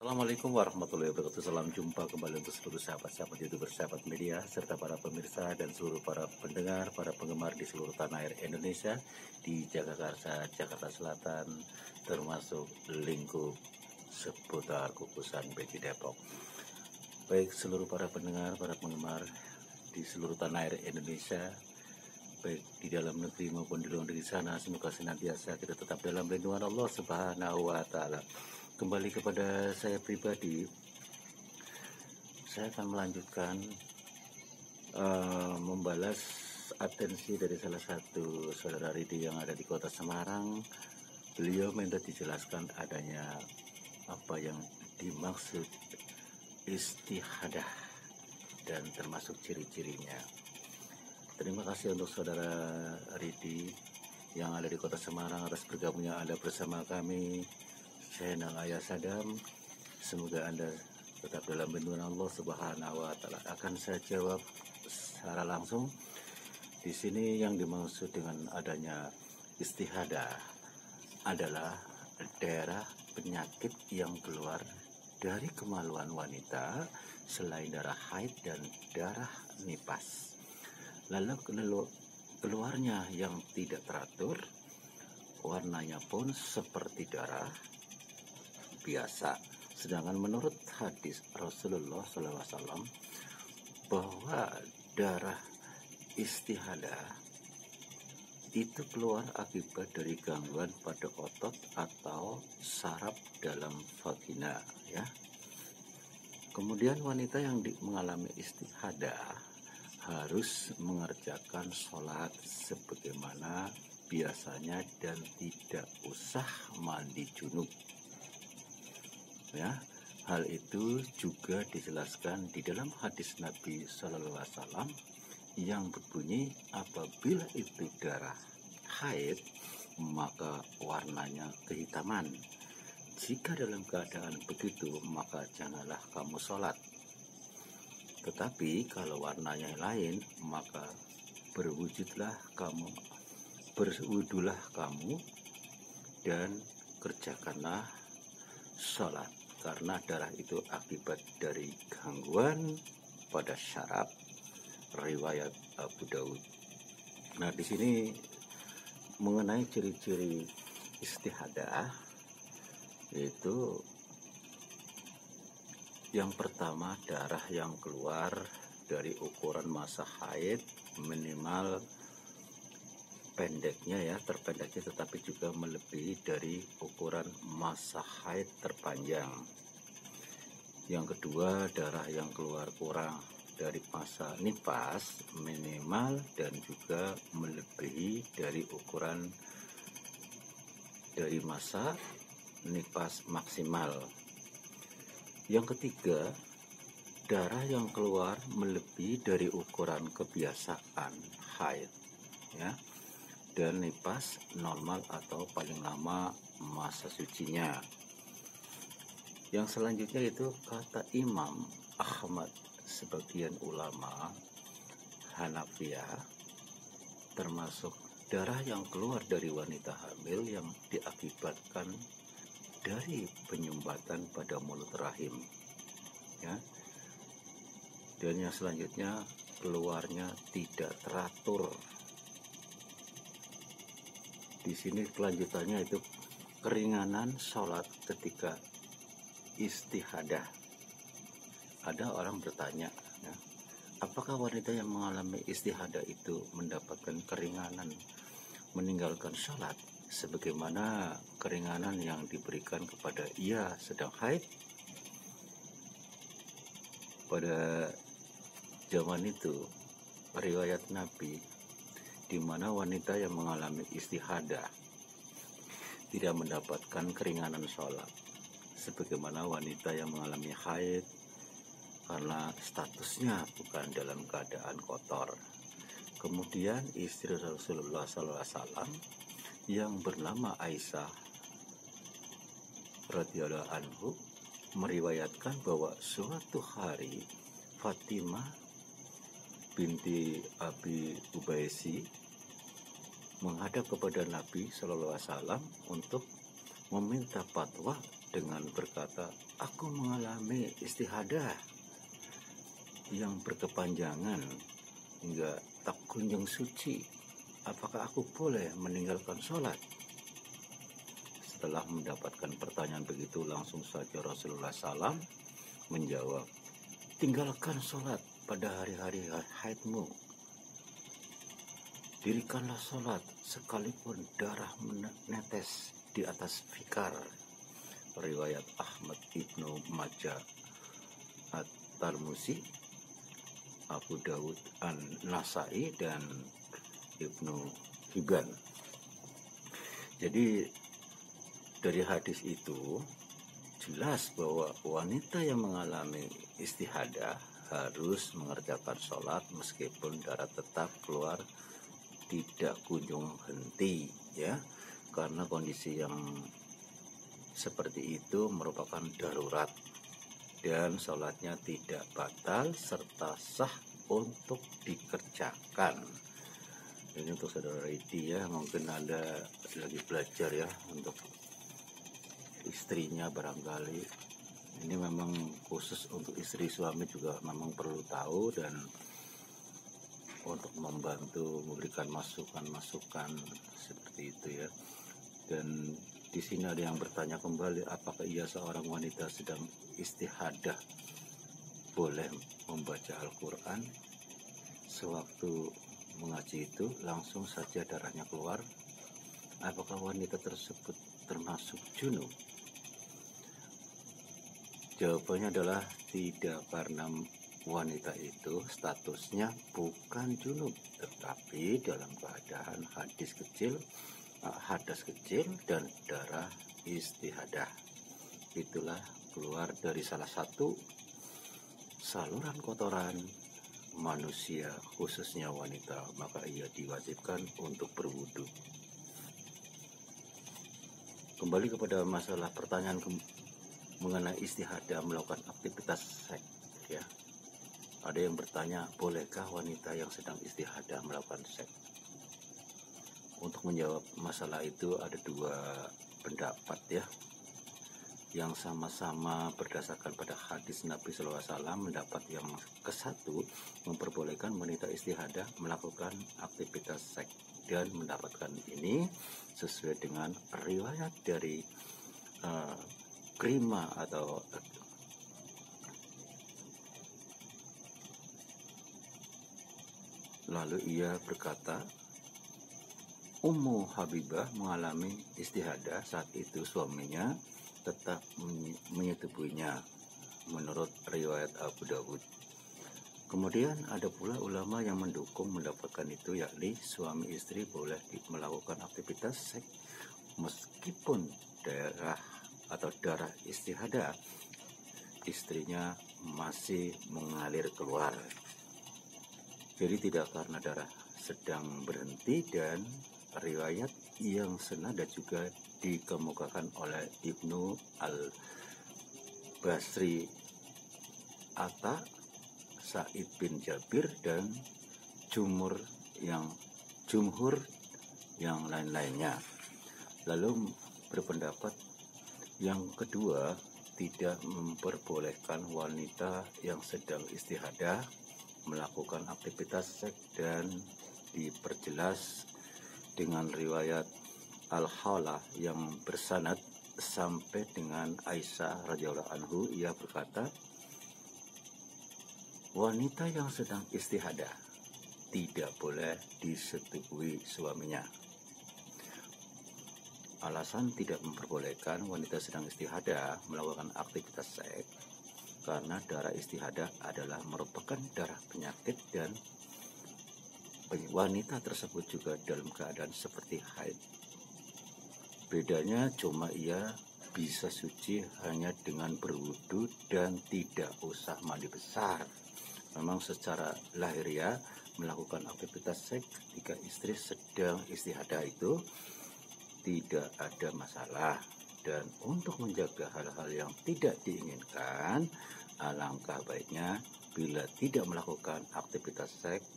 Assalamualaikum warahmatullahi wabarakatuh. Salam jumpa kembali untuk seluruh sahabat-sahabat YouTuber, sahabat media, serta para pemirsa dan seluruh para pendengar, para penggemar di seluruh tanah air Indonesia, di Jagakarsa, Jakarta Selatan, termasuk lingkup seputar Kukusan Beki Depok. Baik seluruh para pendengar, para penggemar di seluruh tanah air Indonesia, baik di dalam negeri maupun di luar negeri sana, semoga senantiasa kita tetap dalam lindungan Allah Subhanahu wa Ta'ala. Kembali kepada saya pribadi, saya akan melanjutkan membalas atensi dari salah satu saudara Ridi yang ada di kota Semarang. Beliau minta dijelaskan adanya apa yang dimaksud istihadah dan termasuk ciri-cirinya. Terima kasih untuk saudara Ridi yang ada di kota Semarang atas bergabungnya Anda bersama kami channel Ayah Sadam. Semoga Anda tetap dalam lindungan Allah Subhanahu wa Ta'ala. Akan saya jawab secara langsung. Di sini yang dimaksud dengan adanya istihadah adalah daerah penyakit yang keluar dari kemaluan wanita selain darah haid dan darah nifas. Lalu keluarnya yang tidak teratur, warnanya pun seperti darah biasa. Sedangkan menurut hadis Rasulullah SAW bahwa darah istihadah itu keluar akibat dari gangguan pada otot atau saraf dalam vagina, ya. Kemudian wanita yang mengalami istihadah harus mengerjakan sholat sebagaimana biasanya dan tidak usah mandi junub. Ya, hal itu juga dijelaskan di dalam hadis Nabi Shallallahu Alaihi Wasallam yang berbunyi, apabila itu darah haid maka warnanya kehitaman. Jika dalam keadaan begitu maka janganlah kamu sholat. Tetapi kalau warnanya lain maka berwudulah kamu dan kerjakanlah sholat. Karena darah itu akibat dari gangguan pada syaraf, riwayat Abu Daud. Nah, di sini mengenai ciri-ciri istihadah, yaitu yang pertama darah yang keluar dari ukuran masa haid minimal pendeknya, ya, terpendeknya, tetapi juga melebihi dari ukuran masa haid terpanjang. Yang kedua, darah yang keluar kurang dari masa nifas minimal dan juga melebihi dari ukuran dari masa nifas maksimal. Yang ketiga, darah yang keluar melebihi dari ukuran kebiasaan haid, ya, dan nifas normal atau paling lama masa sucinya. Yang selanjutnya itu kata Imam Ahmad, sebagian ulama Hanafiyah, termasuk darah yang keluar dari wanita hamil yang diakibatkan dari penyumbatan pada mulut rahim, ya. Dan yang selanjutnya keluarnya tidak teratur. Di sini kelanjutannya itu keringanan sholat ketika istihadah. Ada orang bertanya, ya, apakah wanita yang mengalami istihadah itu mendapatkan keringanan meninggalkan sholat sebagaimana keringanan yang diberikan kepada ia sedang haid? Pada zaman itu riwayat Nabi di mana wanita yang mengalami istihadah tidak mendapatkan keringanan sholat sebagaimana wanita yang mengalami haid, karena statusnya bukan dalam keadaan kotor. Kemudian istri Rasulullah SAW yang bernama Aisyah radhiyallahu anhu meriwayatkan bahwa suatu hari Fatimah binti Abi Ubaisi menghadap kepada Nabi Shallallahu Alaihi Wasallam untuk meminta fatwa dengan berkata, aku mengalami istihadah yang berkepanjangan hingga tak kunjung suci. Apakah aku boleh meninggalkan sholat? Setelah mendapatkan pertanyaan begitu, langsung saja Rasulullah SAW menjawab, tinggalkan sholat pada hari-hari haidmu. Dirikanlah sholat sekalipun darah menetes di atas fikar. Riwayat Ahmad Ibnu Majah At-Tirmidzi, Abu Dawud An-Nasai, dan Ibnu Hibban. Jadi dari hadis itu jelas bahwa wanita yang mengalami istihadah harus mengerjakan sholat meskipun darah tetap keluar tidak kunjung henti, ya, karena kondisi yang seperti itu merupakan darurat dan sholatnya tidak batal serta sah untuk dikerjakan. Ini untuk saudara Ridi ya, mungkin Anda lagi belajar ya untuk istrinya barangkali. Ini memang khusus untuk istri, suami juga memang perlu tahu dan untuk membantu memberikan masukan-masukan seperti itu ya. Dan di sini ada yang bertanya kembali, apakah ia seorang wanita sedang istihadah boleh membaca Al-Quran? Sewaktu mengaji itu langsung saja darahnya keluar. Apakah wanita tersebut termasuk junub? Jawabannya adalah tidak, karena wanita itu statusnya bukan junub, tetapi dalam keadaan hadas kecil dan darah istihadah. Itulah keluar dari salah satu saluran kotoran manusia, khususnya wanita, maka ia diwajibkan untuk berwudu. Kembali kepada masalah pertanyaan mengenai istihadah melakukan aktivitas seks ya. Ada yang bertanya, bolehkah wanita yang sedang istihadah melakukan seks? Untuk menjawab masalah itu ada dua pendapat ya, yang sama-sama berdasarkan pada hadis Nabi SAW. Mendapat yang ke-1 memperbolehkan wanita istihadah melakukan aktivitas seks, dan mendapatkan ini sesuai dengan riwayat dari Krima atau lalu ia berkata, Ummu Habibah mengalami istihadah, saat itu suaminya tetap menyetubuinya menurut riwayat Abu Dawud. Kemudian ada pula ulama yang mendukung mendapatkan itu, yakni suami istri boleh melakukan aktivitas seks meskipun darah istihadah istrinya masih mengalir keluar. Jadi tidak karena darah sedang berhenti, dan riwayat yang senada juga dikemukakan oleh Ibnu Al-Basri, Atta, Sa'id bin Jabir, dan jumhur yang lain-lainnya. Lalu berpendapat yang kedua, tidak memperbolehkan wanita yang sedang istihadah melakukan aktivitas seks, dan diperjelas dengan riwayat Al-Halah yang bersanad sampai dengan Aisyah radhiyallahu anhu. Ia berkata, wanita yang sedang istihadah tidak boleh disetujui suaminya. Alasan tidak memperbolehkan wanita sedang istihadah melakukan aktivitas seks karena darah istihadah adalah merupakan darah penyakit, dan wanita tersebut juga dalam keadaan seperti haid. Bedanya cuma ia bisa suci hanya dengan berwudu dan tidak usah mandi besar. Memang secara lahiriah melakukan aktivitas seks ketika istri sedang istihadah itu tidak ada masalah, dan untuk menjaga hal-hal yang tidak diinginkan, alangkah baiknya bila tidak melakukan aktivitas seks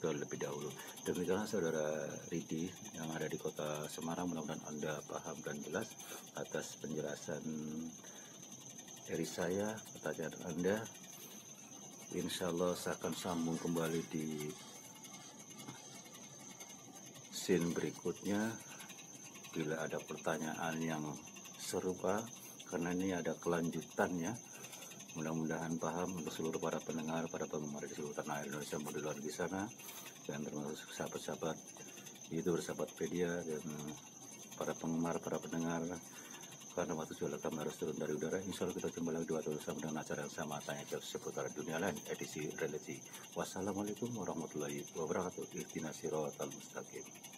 terlebih dahulu. Demikianlah saudara Ridi yang ada di kota Semarang, mudah-mudahan Anda paham dan jelas atas penjelasan dari saya, pertanyaan Anda. Insya Allah saya akan sambung kembali di scene berikutnya bila ada pertanyaan yang serupa, karena ini ada kelanjutannya. Mudah-mudahan paham untuk seluruh para pendengar, para penggemar di seluruh tanah air Indonesia maupun di luar di sana, dan termasuk sahabat-sahabat YouTuber, sahabat media, dan para penggemar, para pendengar. Karena waktu sudah kami harus turun dari udara. Insya Allah kita jumpa lagi di waktu sama dengan acara yang sama, tanya jawab seputar dunia lain, edisi religi. Wassalamualaikum warahmatullahi wabarakatuh. Ihdinas siratal mustaqim.